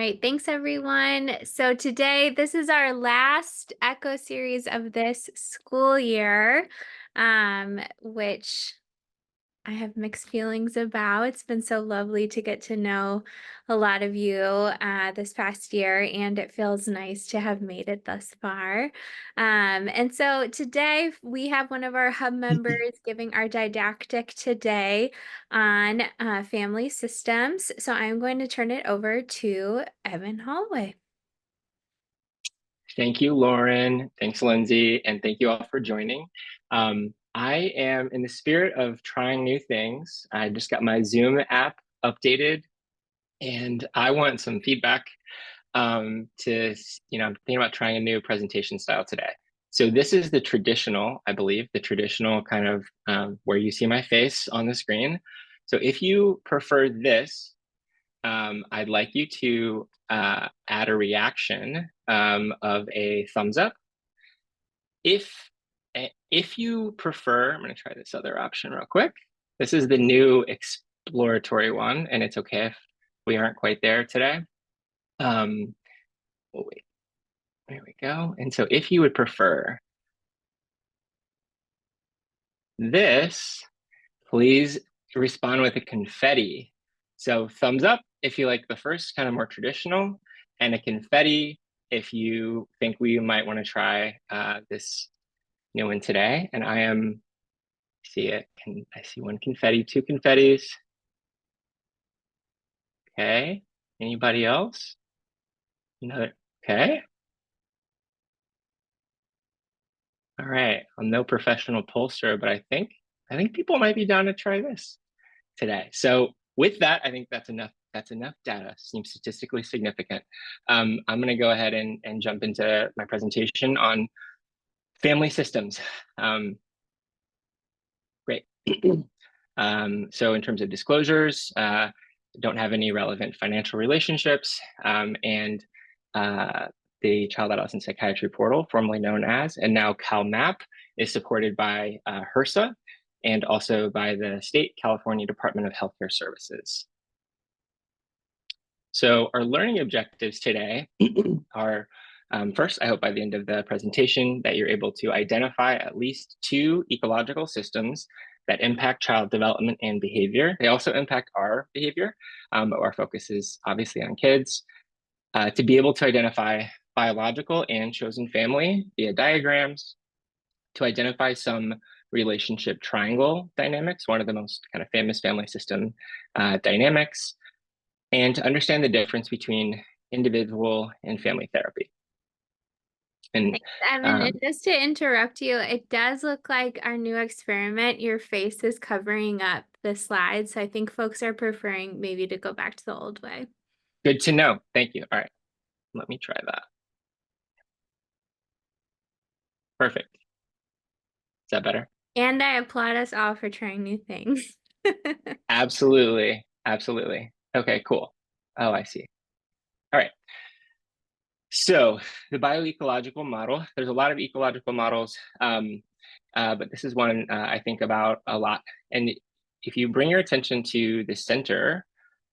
right, thanks everyone. So today, this is our last Echo series of this school year, which I have mixed feelings about. It's been so lovely to get to know a lot of you this past year, and it feels nice to have made it thus far. And so today we have one of our hub members giving our didactic today on family systems. So I'm going to turn it over to Evan Holloway. Thank you, Lauren. Thanks, Lindsay. And thank you all for joining. I am in the spirit of trying new things. I just got my Zoom app updated and I want some feedback I'm thinking about trying a new presentation style today. So this is the traditional, I believe, the traditional kind of where you see my face on the screen. So if you prefer this, I'd like you to add a reaction of a thumbs up. If you prefer, I'm going to try this other option real quick. This is the new exploratory one, and it's okay if we aren't quite there today. Oh, wait, there we go. And so if you would prefer this, please respond with a confetti. So thumbs up if you like the first kind of more traditional, and a confetti if you think we might want to try this new one today. And I see one confetti, two confettis. Okay, anybody else? Another, okay. All right, I'm no professional pollster, but I think people might be down to try this today. So with that, I think that's enough. That's enough data. Seems statistically significant. I'm going to go ahead and jump into my presentation on family systems. Great. So in terms of disclosures, don't have any relevant financial relationships, and the Child Adolescent Psychiatry Portal, formerly known as, and now CalMAP, is supported by HRSA and also by the state California Department of Healthcare Services. So our learning objectives today are, first, I hope by the end of the presentation that you're able to identify at least two ecological systems that impact child development and behavior. They also impact our behavior, but our focus is obviously on kids. To be able to identify biological and chosen family via diagrams, to identify some relationship triangle dynamics, one of the most kind of famous family system dynamics, and to understand the difference between individual and family therapy. And Thanks, Evan. And just to interrupt you, it does look like our new experiment, your face is covering up the slides. So I think folks are preferring maybe to go back to the old way. good to know. Thank you. All right, let me try that. Perfect. Is that better? And I applaud us all for trying new things. Absolutely. Absolutely. Okay, cool. Oh, I see. All right. So the bioecological model, there's a lot of ecological models, but this is one I think about a lot. And if you bring your attention to the center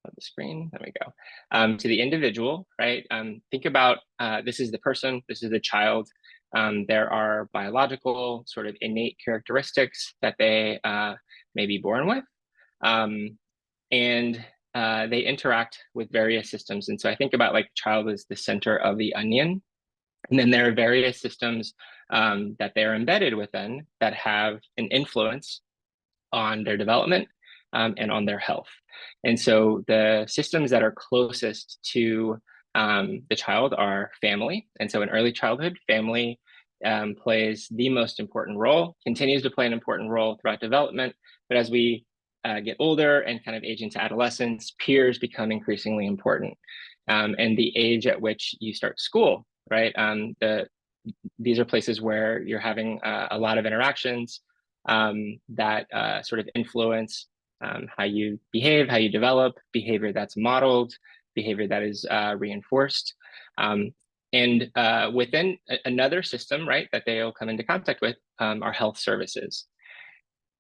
of the screen, there we go, to the individual, right? Think about this is the person, this is the child. There are biological sort of innate characteristics that they may be born with. And they interact with various systems. And so I think about like child as the center of the onion. And then there are various systems that they're embedded within that have an influence on their development and on their health. And so the systems that are closest to the child are family. And so in early childhood, family plays the most important role, continues to play an important role throughout development. But as we get older and kind of age into adolescence, peers become increasingly important. And the age at which you start school, right? These are places where you're having a lot of interactions that sort of influence how you behave, how you develop, behavior that's modeled, behavior that is reinforced. And within another system, right, that they'll come into contact with are health services.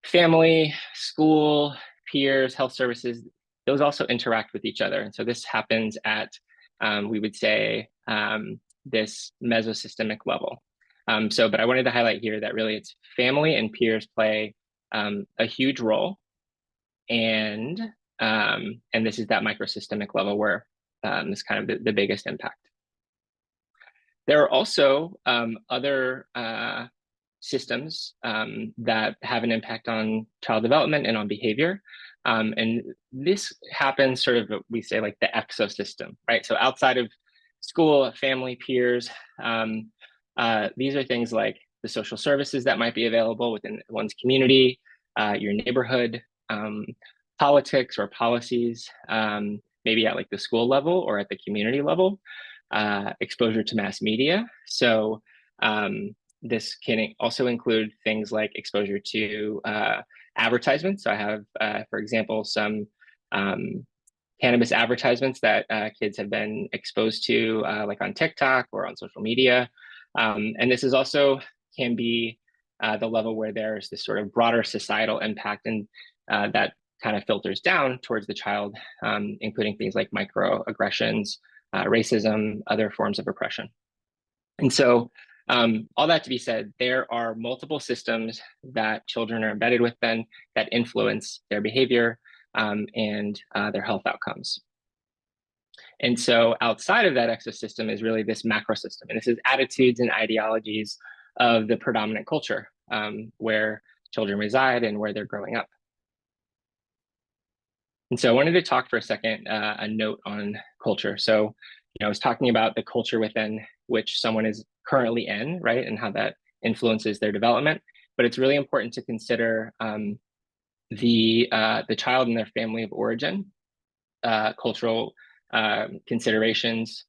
Family, school, peers, health services, those also interact with each other. And so this happens at we would say this mesosystemic level. But I wanted to highlight here that really it's family and peers play a huge role, and this is that microsystemic level where is kind of the biggest impact. There are also other systems that have an impact on child development and on behavior. And this happens sort of, we say, like the exosystem, right? So outside of school, family, peers, these are things like the social services that might be available within one's community, your neighborhood, politics or policies, maybe at like the school level or at the community level, exposure to mass media. So this can also include things like exposure to advertisements. So I have, for example, some cannabis advertisements that kids have been exposed to, like on TikTok or on social media. And this is also can be the level where there's this sort of broader societal impact, and that kind of filters down towards the child, including things like microaggressions, racism, other forms of oppression. And so all that to be said, there are multiple systems that children are embedded with then that influence their behavior and their health outcomes. And so outside of that exosystem is really this macro system. And this is attitudes and ideologies of the predominant culture where children reside and where they're growing up. And so I wanted to talk for a second, a note on culture. So, I was talking about the culture within which someone is currently in, right? And how that influences their development. But it's really important to consider the child and their family of origin, cultural considerations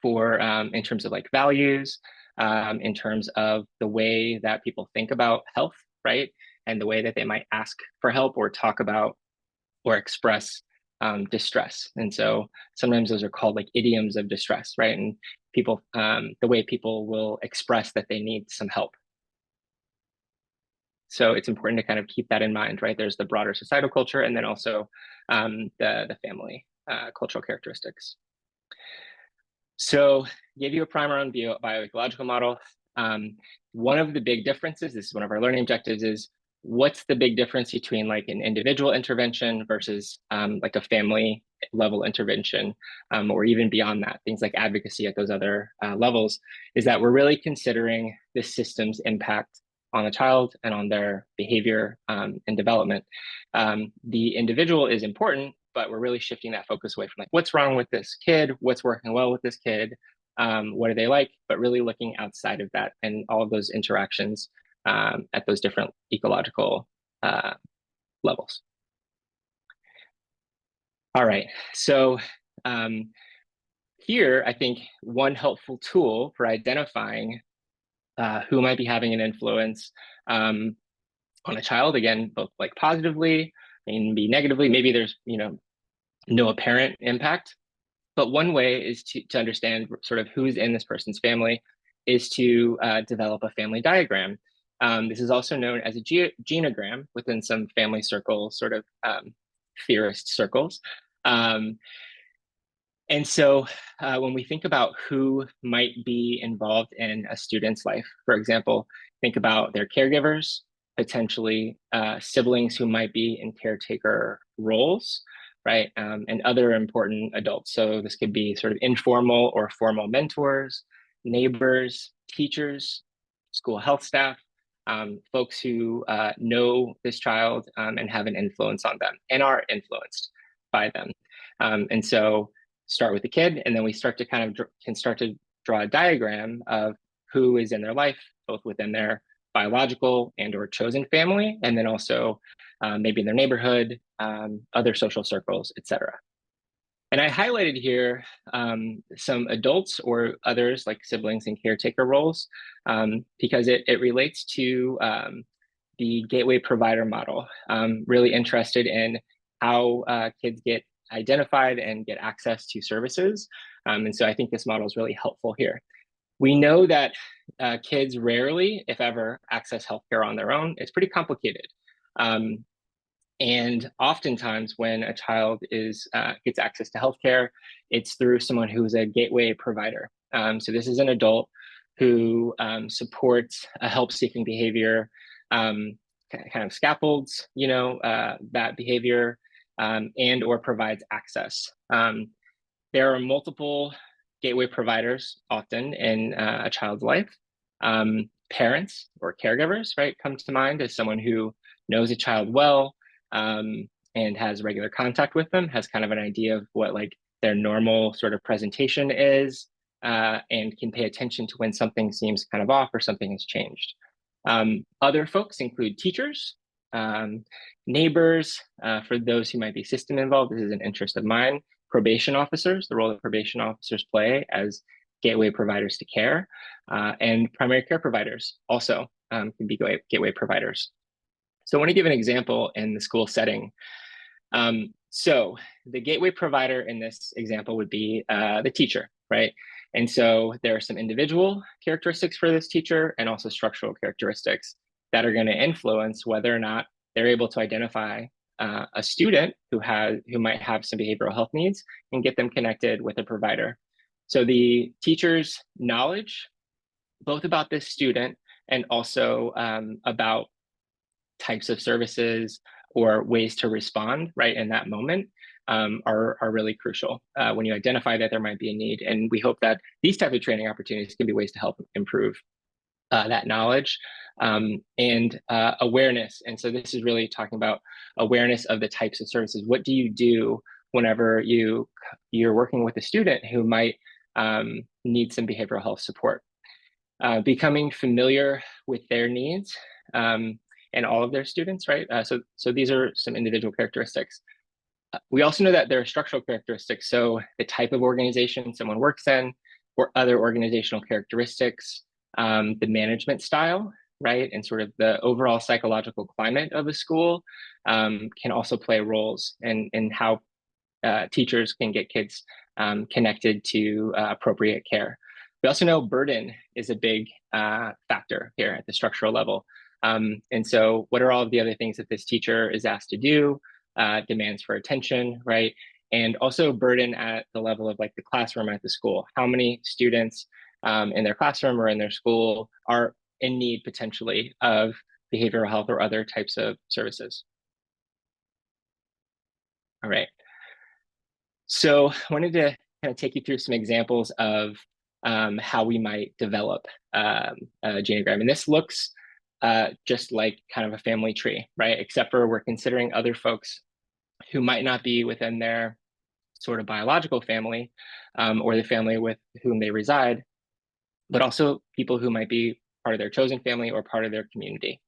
for in terms of like values, in terms of the way that people think about health, right? And the way that they might ask for help or talk about or express distress. And so sometimes those are called like idioms of distress, right? And people, the way people will express that they need some help. So it's important to kind of keep that in mind, right? There's the broader societal culture, and then also the family cultural characteristics. So give you a primer on bioecological model. One of the big differences, this is one of our learning objectives, is what's the big difference between like an individual intervention versus like a family level intervention, or even beyond that, things like advocacy at those other levels, is that we're really considering this system's impact on the child and on their behavior and development. The individual is important, but we're really shifting that focus away from like, what's wrong with this kid? What's working well with this kid? What are they like? But really looking outside of that and all of those interactions at those different ecological levels. All right, so here, I think one helpful tool for identifying who might be having an influence on a child, again, both like positively and be negatively, maybe there's, no apparent impact. But one way is to understand sort of who's in this person's family is to develop a family diagram. This is also known as a genogram within some family circle sort of theorist circles. And so when we think about who might be involved in a student's life, for example, think about their caregivers, potentially siblings who might be in caretaker roles, right? And other important adults. So this could be sort of informal or formal mentors, neighbors, teachers, school health staff, folks who know this child and have an influence on them and are influenced by them. And so start with the kid, and then we start to can start to draw a diagram of who is in their life, both within their biological and or chosen family, and then also maybe in their neighborhood, other social circles, etc. And I highlighted here some adults or others like siblings and caretaker roles because it relates to the gateway provider model. Really interested in how kids get identified and get access to services. And so I think this model is really helpful here. We know that kids rarely, if ever, access healthcare on their own. It's pretty complicated. And oftentimes, when a child gets access to healthcare, it's through someone who is a gateway provider. So this is an adult who supports a help-seeking behavior, um, kind of scaffolds, that behavior, and or provides access. There are multiple gateway providers often in a child's life. Parents or caregivers, right, come to mind as someone who knows a child well, and has regular contact with them, has kind of an idea of what like their normal sort of presentation is, and can pay attention to when something seems kind of off or something has changed. Other folks include teachers, um, neighbors, for those who might be system involved. This is an interest of mine. Probation officers, the role that probation officers play as gateway providers to care, and primary care providers also can be gateway providers. So I want to give an example in the school setting. So the gateway provider in this example would be the teacher, right? And so there are some individual characteristics for this teacher and also structural characteristics that are going to influence whether or not they're able to identify a student who might have some behavioral health needs and get them connected with a provider. So the teacher's knowledge, both about this student and also about types of services or ways to respond right in that moment, are really crucial when you identify that there might be a need. And we hope that these type of training opportunities can be ways to help improve that knowledge, and awareness. And so this is really talking about awareness of the types of services. What do you do whenever you're working with a student who might need some behavioral health support? Becoming familiar with their needs, and all of their students, right? So these are some individual characteristics. We also know that there are structural characteristics. So the type of organization someone works in, or other organizational characteristics, the management style, right? And sort of the overall psychological climate of a school can also play roles in how teachers can get kids connected to appropriate care. We also know burden is a big factor here at the structural level. And so what are all of the other things that this teacher is asked to do? Demands for attention, right? And also burden at the level of like the classroom at the school. How many students in their classroom or in their school are in need potentially of behavioral health or other types of services? All right. So I wanted to kind of take you through some examples of how we might develop a genogram. And this looks just like kind of a family tree, right? Except for we're considering other folks who might not be within their sort of biological family, or the family with whom they reside, but also people who might be part of their chosen family or part of their community.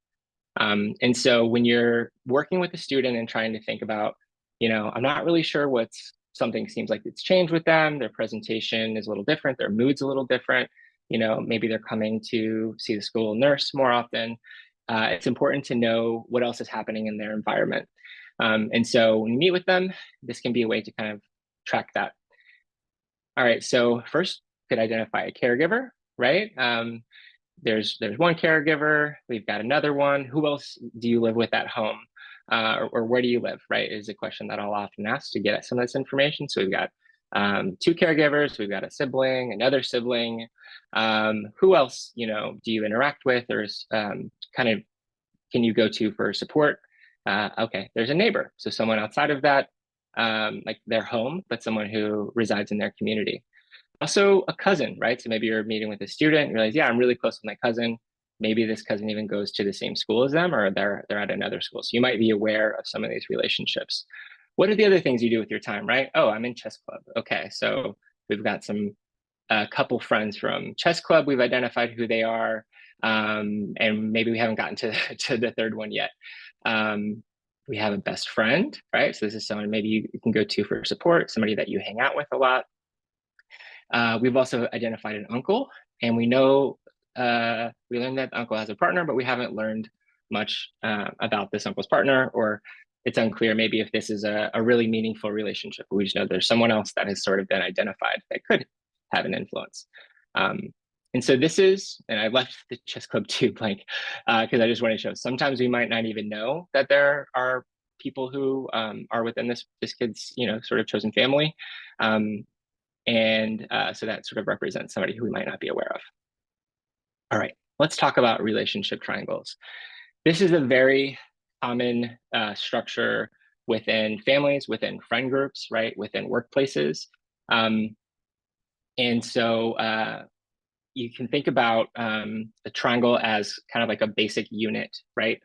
And so when you're working with a student and trying to think about, I'm not really sure something seems like it's changed with them, their presentation is a little different, their mood's a little different, maybe they're coming to see the school nurse more often. It's important to know what else is happening in their environment. And so when you meet with them, this can be a way to kind of track that. All right, so first, could identify a caregiver, right? There's one caregiver, we've got another one. Who else do you live with at home? Or where do you live, right? Is a question that I'll often ask to get at some of this information. So we've got two caregivers, we've got a sibling, another sibling. Who else, do you interact with, or kind of can you go to for support? Okay, there's a neighbor. So someone outside of that, like their home, but someone who resides in their community. Also a cousin, right? So maybe you're meeting with a student and realize, yeah, I'm really close with my cousin. Maybe this cousin even goes to the same school as them, or they're at another school. So you might be aware of some of these relationships. What are the other things you do with your time, right? Oh, I'm in chess club. Okay, so we've got a couple friends from chess club. We've identified who they are, and maybe we haven't gotten to to the third one yet. We have a best friend, right? So this is someone maybe you can go to for support, somebody that you hang out with a lot. We've also identified an uncle, and we know we learned that the uncle has a partner, but we haven't learned much about this uncle's partner, or it's unclear maybe if this is a really meaningful relationship. We just know there's someone else that has sort of been identified that could have an influence. And so this is, and I left the chess club too blank because I just want to show sometimes we might not even know that there are people who are within this kid's, sort of chosen family. So that sort of represents somebody who we might not be aware of. All right, let's talk about relationship triangles. This is a very common structure within families, within friend groups, right, within workplaces. Um, and so you can think about a triangle as kind of like a basic unit, right,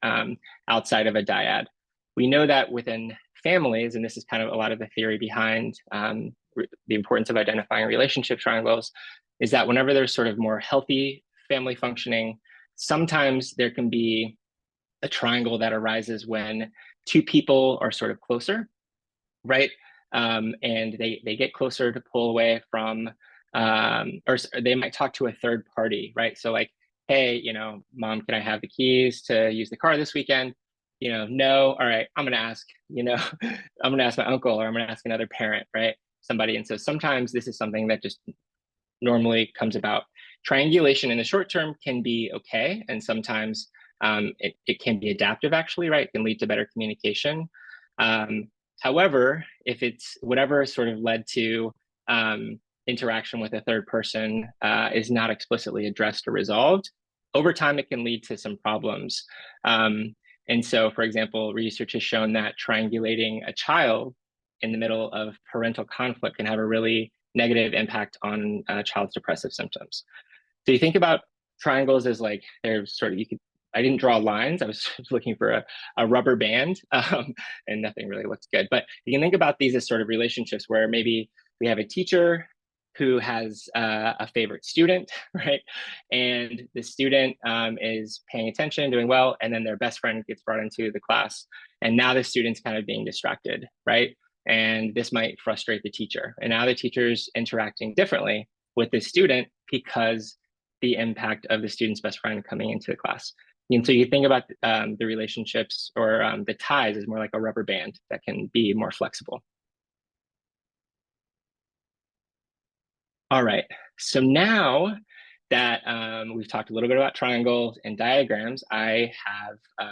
outside of a dyad. We know that within families, and this is kind of a lot of the theory behind the importance of identifying relationship triangles, is that whenever there's sort of more healthy family functioning, sometimes there can be a triangle that arises when two people are sort of closer, right? And they get closer to pull away from, or they might talk to a third party, right? So like, hey, mom, can I have the keys to use the car this weekend? No. All right, I'm gonna ask, I'm gonna ask my uncle, or I'm gonna ask another parent, right? Somebody. And so sometimes this is something that just normally comes about. Triangulation in the short term can be okay, and sometimes it can be adaptive, actually, right? It can lead to better communication. Um, However, if it's whatever sort of led to interaction with a third person is not explicitly addressed or resolved, over time it can lead to some problems. And so, for example, research has shown that triangulating a child in the middle of parental conflict can have a really negative impact on a child's depressive symptoms. So you think about triangles as like they're sort of, I didn't draw lines. I was looking for a rubber band and nothing really looks good. But you can think about these as sort of relationships where maybe we have a teacher who has a favorite student, right? And the student is paying attention, doing well, and then their best friend gets brought into the class. And now the student's kind of being distracted, right? And this might frustrate the teacher. And now the teacher's interacting differently with the student because the impact of the student's best friend coming into the class. And so you think about the relationships or the ties as more like a rubber band that can be more flexible. All right, so now that we've talked a little bit about triangles and diagrams, I have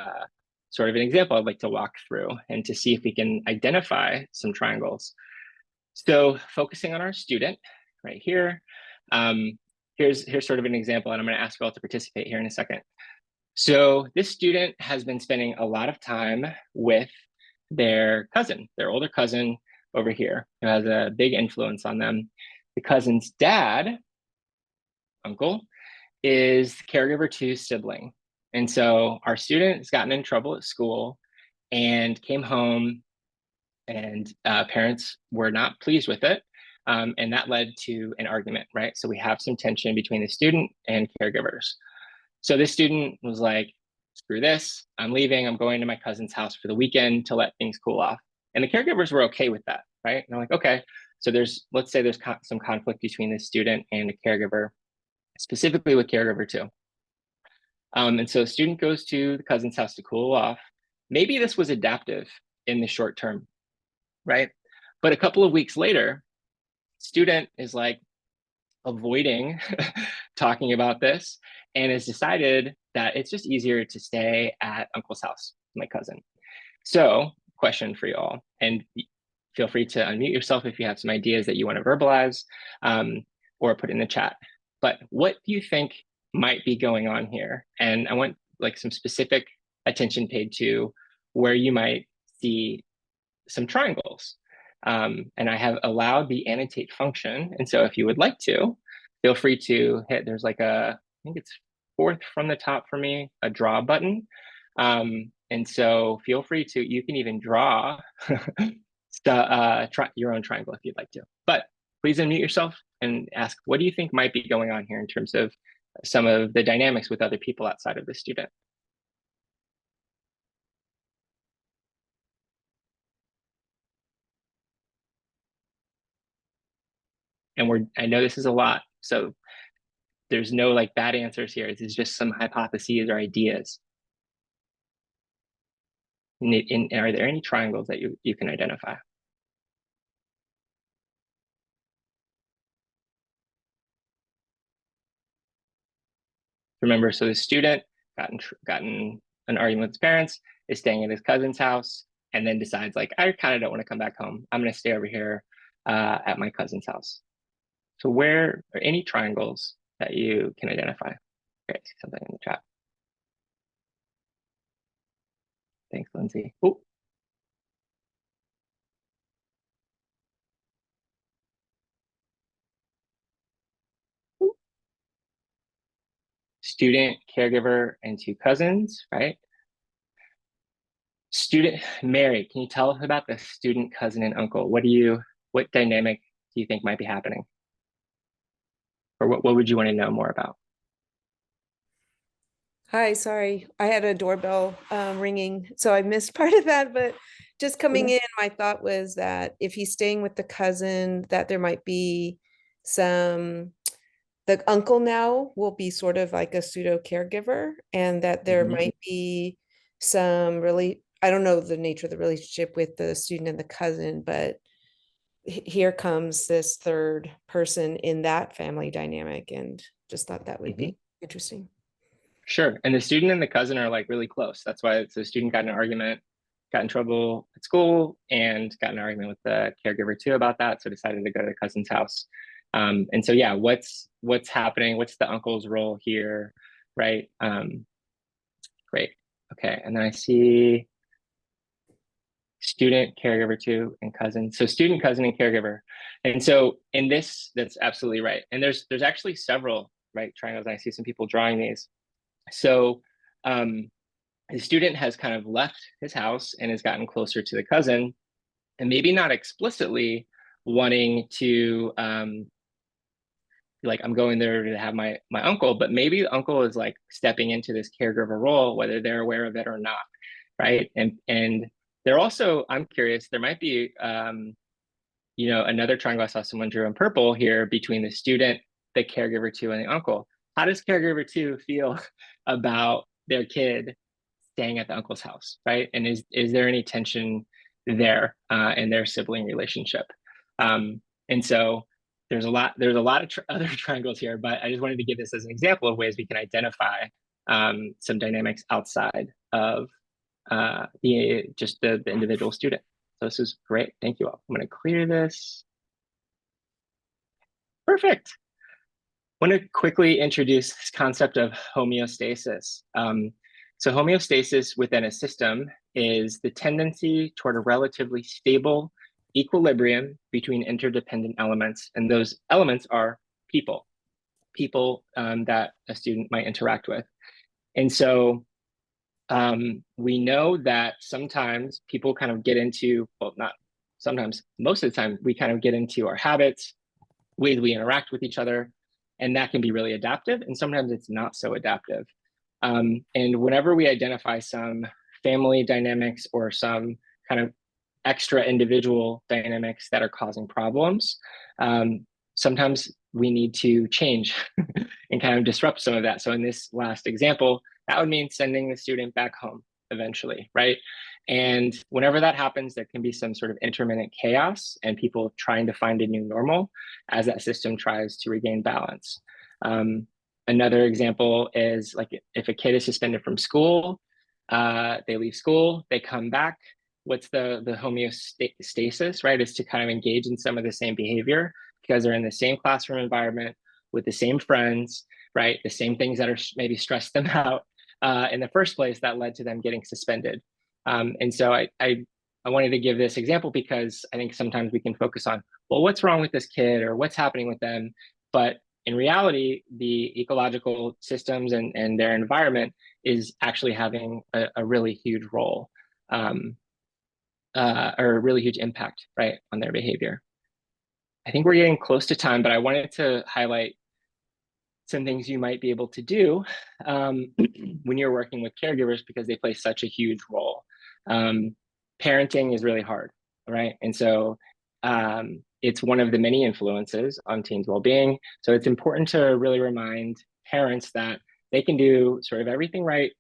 sort of an example I'd like to walk through and to see if we can identify some triangles. So focusing on our student right here, here's sort of an example, and I'm going to ask you all to participate here in a second. So this student has been spending a lot of time with their cousin, their older cousin over here, who has a big influence on them. The cousin's dad, uncle, is caregiver to sibling. And so our student has gotten in trouble at school and came home, and parents were not pleased with it. And that led to an argument, right? So we have some tension between the student and caregivers. So this student was like, screw this, I'm leaving, I'm going to my cousin's house for the weekend to let things cool off. And the caregivers were okay with that, right? And they're like, okay. So let's say there's some conflict between the student and the caregiver, specifically with caregiver two. And so the student goes to the cousin's house to cool off. Maybe this was adaptive in the short term, right? But a couple of weeks later, student is like avoiding talking about this and has decided that it's just easier to stay at uncle's house, my cousin. So, question for you all, and feel free to unmute yourself if you have some ideas that you want to verbalize or put in the chat. But what do you think might be going on here? And I want like some specific attention paid to where you might see some triangles. And I have allowed the annotate function. And so if you would like to, feel free to hit, there's like I think it's fourth from the top for me, a draw button. And so feel free to, you can even draw your own triangle if you'd like to. But please unmute yourself and ask, what do you think might be going on here in terms of some of the dynamics with other people outside of the student? And I know this is a lot, so there's no like bad answers here. This is just some hypotheses or ideas. Are there any triangles that you can identify? Remember, so the student gotten an argument with his parents, is staying at his cousin's house. and then decides like, I kind of don't want to come back home. I'm going to stay over here at my cousin's house. So where are any triangles that you can identify? Okay, see something in the chat. Thanks, Lindsay. Oh, student, caregiver, and two cousins, right? Student, Mary, can you tell us about the student, cousin, and uncle? What dynamic do you think might be happening? Or what would you want to know more about? Hi, sorry. I had a doorbell ringing, so I missed part of that. But just coming Okay. in, my thought was that if he's staying with the cousin, that there might be some, the uncle now will be sort of like a pseudo caregiver, and that there Mhm. might be some really, I don't know the nature of the relationship with the student and the cousin, but here comes this third person in that family dynamic, and just thought that would Mhm. be interesting. Sure. And the student and the cousin are like really close. That's why the student got in an argument, got in trouble at school, and got in an argument with the caregiver too about that. So decided to go to the cousin's house. And so yeah, what's happening? What's the uncle's role here? Right. Great. Okay. And then I see student, caregiver too, and cousin. So student, cousin, and caregiver. And so in this, that's absolutely right. And there's actually several right triangles. I see some people drawing these. So the student has kind of left his house and has gotten closer to the cousin, and maybe not explicitly wanting to like I'm going there to have my uncle, but maybe the uncle is like stepping into this caregiver role, whether they're aware of it or not, right? And they're also, I'm curious, there might be another triangle I saw someone drew in purple here between the student, the caregiver two, and the uncle. How does caregiver two feel about their kid staying at the uncle's house, right? And is there any tension there in their sibling relationship? And so there's a lot of other triangles here, but I just wanted to give this as an example of ways we can identify some dynamics outside of the individual student. So this is great. Thank you all. I'm going to clear this. Perfect. I want to quickly introduce this concept of homeostasis. So homeostasis within a system is the tendency toward a relatively stable equilibrium between interdependent elements. And those elements are people that a student might interact with. And so we know that sometimes people kind of get into, well, not sometimes, most of the time, we kind of get into our habits, ways we interact with each other, and that can be really adaptive. And sometimes it's not so adaptive. And whenever we identify some family dynamics or some kind of extra individual dynamics that are causing problems, sometimes we need to change and kind of disrupt some of that. So in this last example, that would mean sending the student back home eventually, right? And whenever that happens, there can be some sort of intermittent chaos and people trying to find a new normal as that system tries to regain balance. Another example is like if a kid is suspended from school, they leave school, they come back. What's the homeostasis, right? Is to kind of engage in some of the same behavior because they're in the same classroom environment with the same friends, right? The same things that are maybe stressed them out in the first place that led to them getting suspended. And so I wanted to give this example because I think sometimes we can focus on, well, what's wrong with this kid or what's happening with them? But in reality, the ecological systems and their environment is actually having a really huge role or a really huge impact, right, on their behavior. I think we're getting close to time, but I wanted to highlight some things you might be able to do when you're working with caregivers because they play such a huge role. Parenting is really hard, right? And so it's one of the many influences on teens' well-being. So it's important to really remind parents that they can do sort of everything right.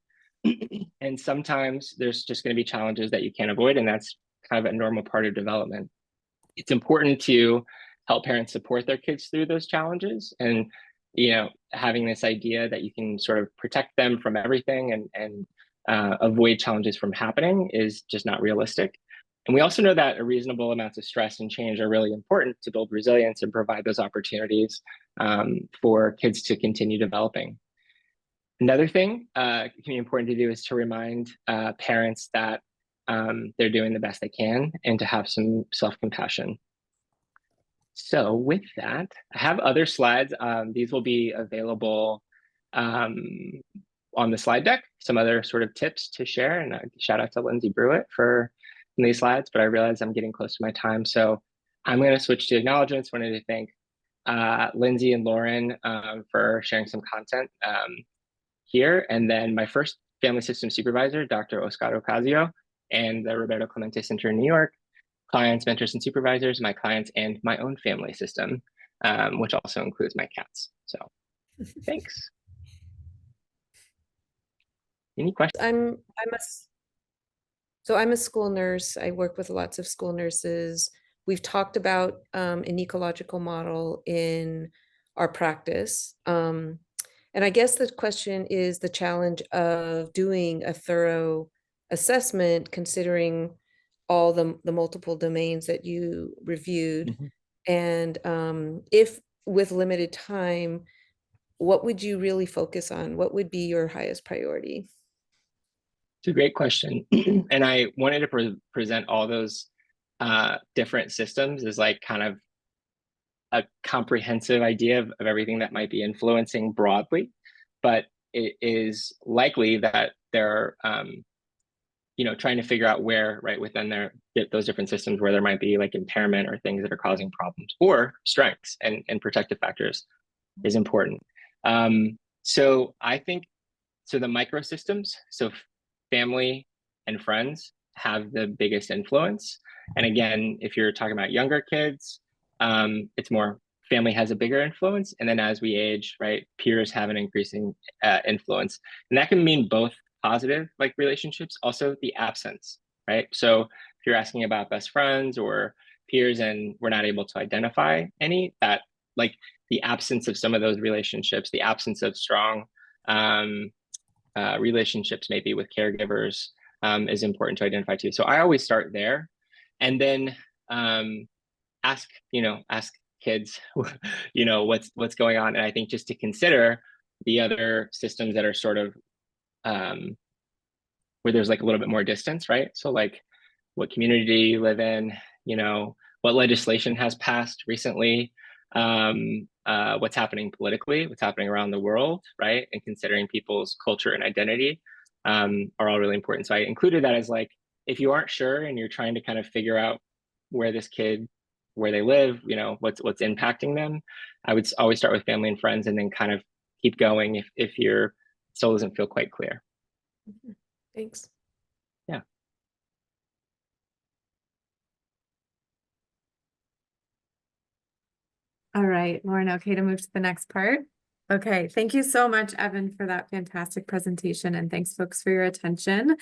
And sometimes there's just going to be challenges that you can't avoid, and that's kind of a normal part of development. It's important to help parents support their kids through those challenges and having this idea that you can sort of protect them from everything and avoid challenges from happening is just not realistic. And we also know that a reasonable amounts of stress and change are really important to build resilience and provide those opportunities for kids to continue developing. Another thing it can be important to do is to remind parents that they're doing the best they can and to have some self-compassion. So with that, I have other slides. These will be available on the slide deck, some other sort of tips to share. And shout out to Lindsay Brewitt for these slides, but I realize I'm getting close to my time. So I'm going to switch to acknowledgements. Wanted to thank Lindsay and Lauren for sharing some content here. And then my first family system supervisor, Dr. Oscar Ocasio, and the Roberto Clemente Center in New York, clients, mentors, and supervisors, my clients, and my own family system, which also includes my cats. So thanks. Any questions? I'm a school nurse. I work with lots of school nurses. We've talked about an ecological model in our practice. And I guess the question is the challenge of doing a thorough assessment, considering all the multiple domains that you reviewed. Mm-hmm. And if with limited time, what would you really focus on? What would be your highest priority? It's a great question. And I wanted to present all those different systems as like kind of a comprehensive idea of everything that might be influencing broadly. But it is likely that they're trying to figure out where, right, within those different systems where there might be like impairment or things that are causing problems, or strengths and protective factors is important. So I think, so the microsystems, so family and friends have the biggest influence. And again, if you're talking about younger kids, it's more family has a bigger influence. And then as we age, right, peers have an increasing influence. And that can mean both positive like relationships, also the absence, right? So if you're asking about best friends or peers and we're not able to identify any, that like the absence of some of those relationships, the absence of strong relationships maybe with caregivers is important to identify too. So I always start there, and then ask kids, what's going on. And I think just to consider the other systems that are sort of where there's like a little bit more distance, right? So like what community you live in, what legislation has passed recently, what's happening politically, what's happening around the world, right? And considering people's culture and identity are all really important. So I included that as like, if you aren't sure and you're trying to kind of figure out where they live, what's impacting them, I would always start with family and friends and then kind of keep going if your soul doesn't feel quite clear. Thanks. Yeah. All right, Lauren, okay to move to the next part? Okay, thank you so much, Evan, for that fantastic presentation, and thanks folks for your attention.